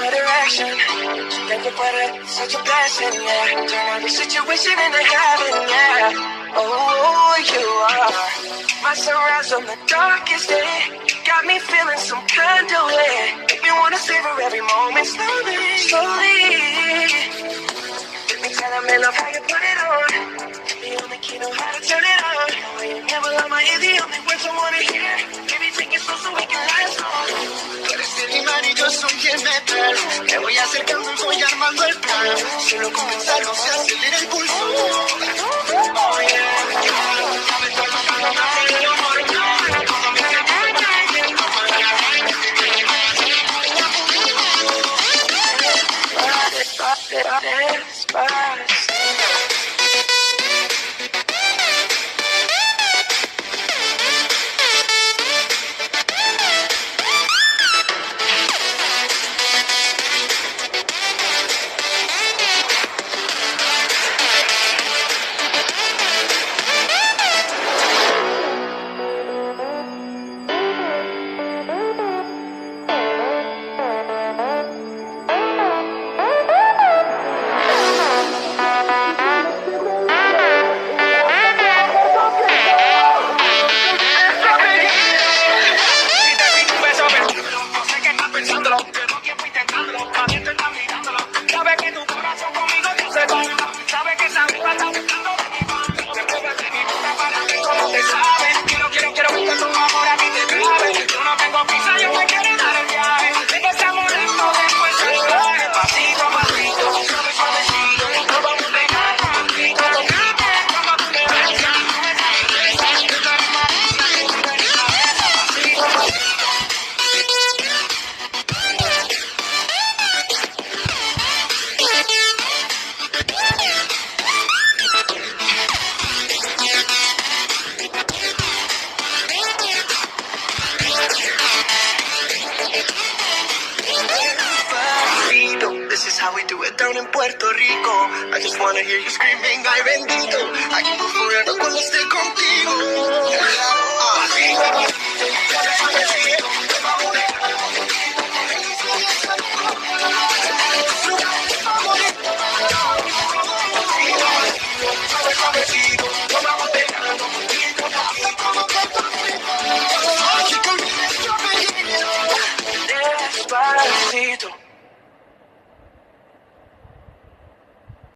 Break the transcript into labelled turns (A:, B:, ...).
A: my direction. Thankful for that, such a blessing, yeah. Turn every situation into heaven, yeah. Oh, you are my sunrise on the darkest day. Got me feeling some kind of way. Make me wanna savor every moment slowly, slowly. Let me tell them, love how you put it on. The only key know how to turn it on. You never love my ear, the only words I wanna hear. Baby, take it slow so we can last long. Tú eres el imán y yo soy el metal. Me voy acercando y voy armando el plan. Solo comenzarlo se acelera el pulso. Oh yeah, ya me estoy tocando más el amor. Todo mi tiempo me está pidiendo para This is how we do it down in Puerto Rico. I just wanna hear you screaming, ay bendito. I can go forever cuando esté contigo. Despacito.